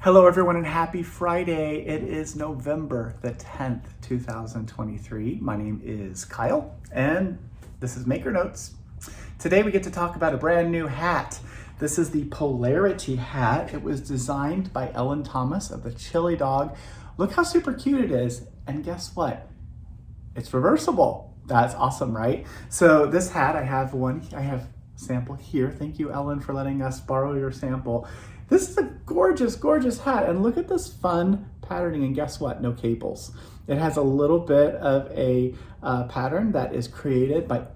Hello everyone and happy Friday. It is November the 10th, 2023. My name is Kyle and this is Maker Notes. Today we get to talk about a brand new hat. This is the Polarity Hat. It was designed by Ellen Thomas of the Chili Dog. Look how super cute it is. And guess what? It's reversible. That's awesome, right? So this hat, I have a sample here. Thank you, Ellen, for letting us borrow your sample. This is a gorgeous, gorgeous hat. And look at this fun patterning. And guess what? No cables. It has a little bit of a pattern that is created by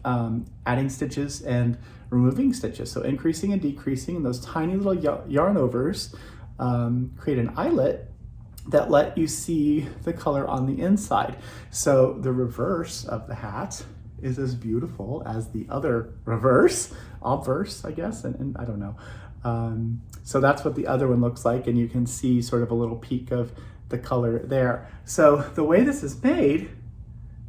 adding stitches and removing stitches. So increasing and decreasing, and those tiny little yarn overs create an eyelet that let you see the color on the inside. So the reverse of the hat is as beautiful as the other reverse, obverse, I guess, and I don't know. So that's what the other one looks like, and you can see sort of a little peek of the color there. So the way this is made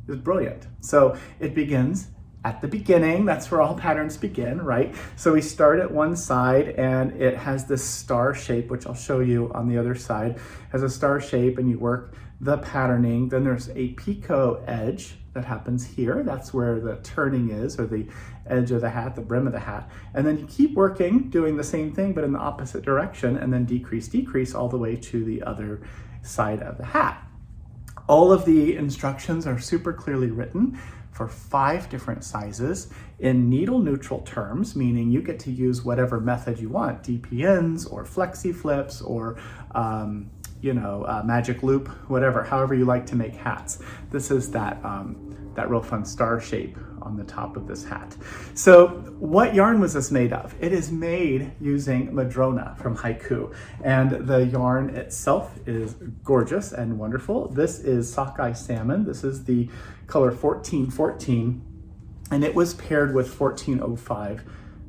is brilliant. So it begins at the beginning. That's where all patterns begin, right? So we start at one side and it has this star shape, which I'll show you on the other side. It has a star shape and you work the patterning. Then there's a picot edge that happens here. That's where the turning is, or the edge of the hat, the brim of the hat. And then you keep working, doing the same thing, but in the opposite direction, and then decrease, decrease all the way to the other side of the hat. All of the instructions are super clearly written for 5 different sizes in needle neutral terms, meaning you get to use whatever method you want, DPNs or flexi flips or magic loop, whatever, however you like to make hats. This is that real fun star shape on the top of this hat. So what yarn was this made of? It is made using Madrona from Haiku, and the yarn itself is gorgeous and wonderful. This is sockeye salmon. This is the color 1414, and it was paired with 1405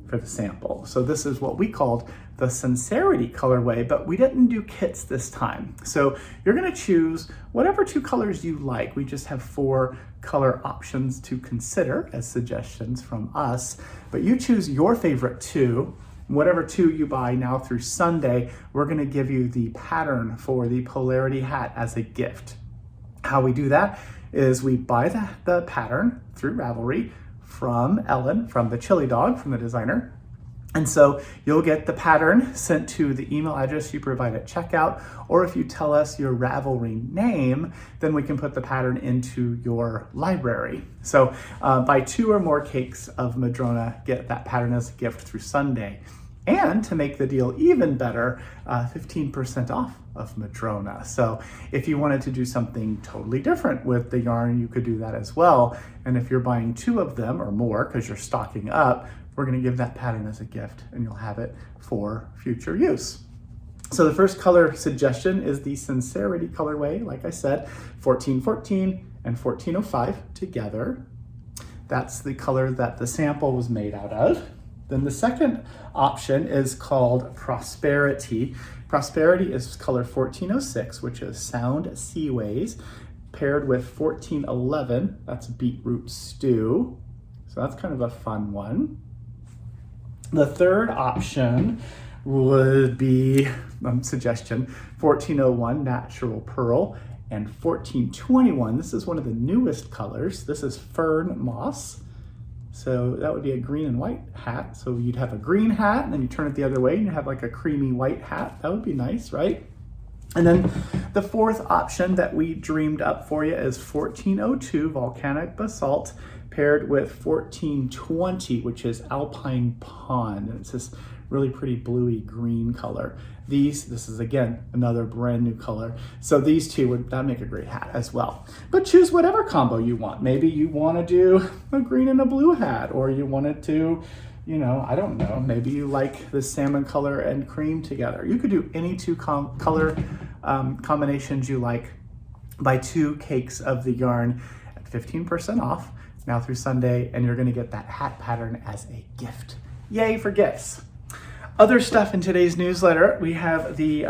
for the sample. So this is what we called the Sincerity colorway, but we didn't do kits this time. So you're gonna choose whatever 2 colors you like. We just have 4 color options to consider as suggestions from us, but you choose your favorite 2. Whatever 2 you buy now through Sunday, we're gonna give you the pattern for the Polarity Hat as a gift. How we do that is we buy the pattern through Ravelry from Ellen, from the Chili Dog, from the designer. And so you'll get the pattern sent to the email address you provide at checkout, or if you tell us your Ravelry name, then we can put the pattern into your library. So buy 2 or more cakes of Madrona, get that pattern as a gift through Sunday. And to make the deal even better, 15% off of Madrona. So if you wanted to do something totally different with the yarn, you could do that as well. And if you're buying 2 of them or more, because you're stocking up, we're gonna give that pattern as a gift and you'll have it for future use. So the first color suggestion is the Sincerity colorway, like I said, 1414 and 1405 together. That's the color that the sample was made out of. Then the second option is called Prosperity. Prosperity is color 1406, which is Sound Seaways, paired with 1411, that's Beetroot Stew. So that's kind of a fun one. The third option would be, suggestion, 1401 Natural Pearl and 1421. This is one of the newest colors. This is Fern Moss. So that would be a green and white hat. So you'd have a green hat and then you turn it the other way and you have like a creamy white hat. That would be nice, right? And then the fourth option that we dreamed up for you is 1402 Volcanic Basalt paired with 1420, which is Alpine Pond. And it's this really pretty bluey green color. This is again, another brand new color. So these 2 that'd make a great hat as well. But choose whatever combo you want. Maybe you wanna do a green and a blue hat, or you wanted to, I don't know, maybe you like the salmon color and cream together. You could do any 2 color combinations you like. Buy 2 cakes of the yarn at 15% off now through Sunday, and you're gonna get that hat pattern as a gift. Yay for gifts. Other stuff in today's newsletter, we have the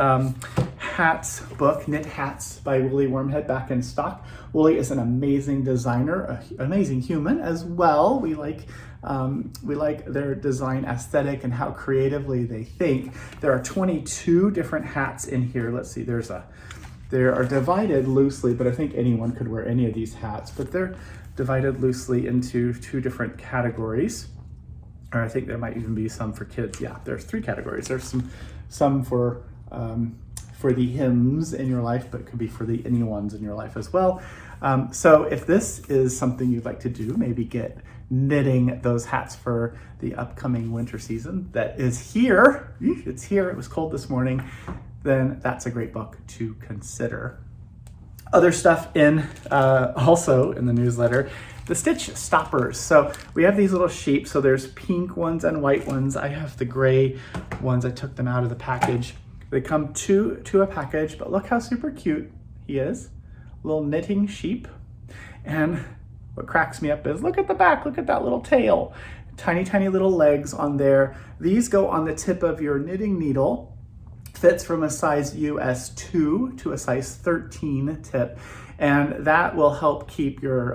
Hats book, Knit Hats by Woolly Wormhead, back in stock. Woolly is an amazing designer, an amazing human as well. We like their design aesthetic and how creatively they think. There are 22 different hats in here. Let's see, they are divided loosely, but I think anyone could wear any of these hats, but they're divided loosely into 2 different categories. Or I think there might even be some for kids. Yeah, there's 3 categories. There's some for the hymns in your life, but it could be for the anyones in your life as well. So if this is something you'd like to do, maybe get knitting those hats for the upcoming winter season that is here. It's here. It was cold this morning. Then that's a great book to consider. Other stuff also in the newsletter, the stitch stoppers. So we have these little sheep. So there's pink ones and white ones. I have the gray ones. I took them out of the package. They come to a package, but look how super cute he is. Little knitting sheep. And what cracks me up is look at the back, look at that little tail. Tiny, tiny little legs on there. These go on the tip of your knitting needle. Fits from a size US 2 to a size 13 tip. And that will help keep your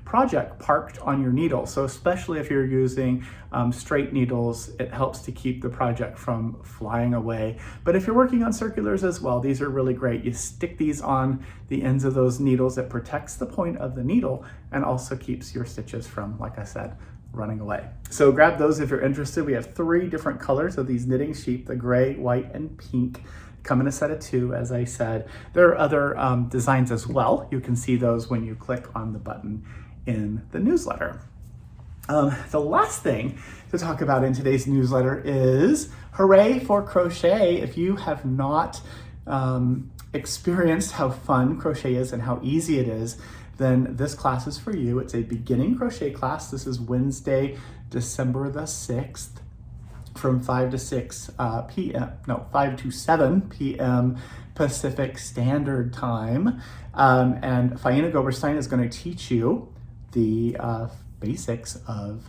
project parked on your needle. So especially if you're using straight needles, it helps to keep the project from flying away. But if you're working on circulars as well, these are really great. You stick these on the ends of those needles. It protects the point of the needle and also keeps your stitches from, like I said, running away. So grab those if you're interested. We have 3 different colors of these knitting sheep, the gray, white, and pink. Come in a set of 2, as I said. There are other designs as well. You can see those when you click on the button in the newsletter. The last thing to talk about in today's newsletter is hooray for crochet. If you have not experienced how fun crochet is and how easy it is, then this class is for you. It's a beginning crochet class. This is Wednesday, December the 6th. From 5 to 7 p.m. Pacific Standard Time. And Faina Goberstein is going to teach you the basics of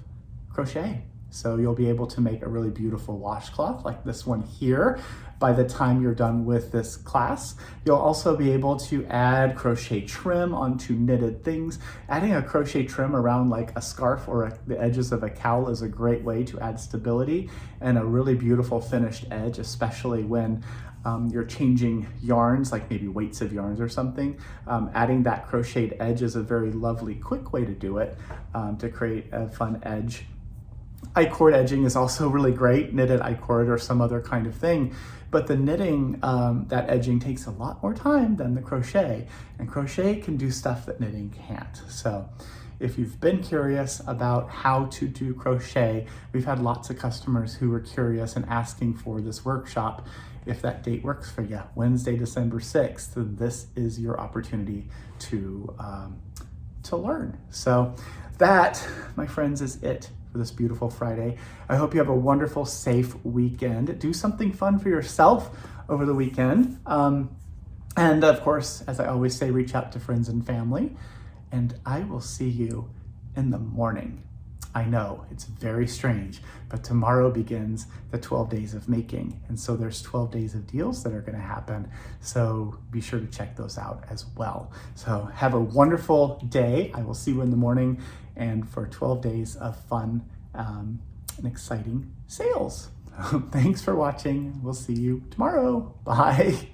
crochet. So you'll be able to make a really beautiful washcloth like this one here by the time you're done with this class. You'll also be able to add crochet trim onto knitted things. Adding a crochet trim around like a scarf or the edges of a cowl is a great way to add stability and a really beautiful finished edge, especially when you're changing yarns, like maybe weights of yarns or something. Adding that crocheted edge is a very lovely, quick way to do it, to create a fun edge. I-cord edging is also really great, knitted I-cord or some other kind of thing, but the knitting, that edging takes a lot more time than the crochet, and crochet can do stuff that knitting can't. So if you've been curious about how to do crochet, we've had lots of customers who were curious and asking for this workshop. If that date works for you, Wednesday, December 6th, then this is your opportunity to learn. So that, my friends, is it for this beautiful Friday. I hope you have a wonderful, safe weekend. Do something fun for yourself over the weekend. And of course, as I always say, reach out to friends and family, and I will see you in the morning. I know it's very strange, but tomorrow begins the 12 days of making. And so there's 12 days of deals that are going to happen. So be sure to check those out as well. So have a wonderful day. I will see you in the morning and for 12 days of fun and exciting sales. Thanks for watching. We'll see you tomorrow. Bye.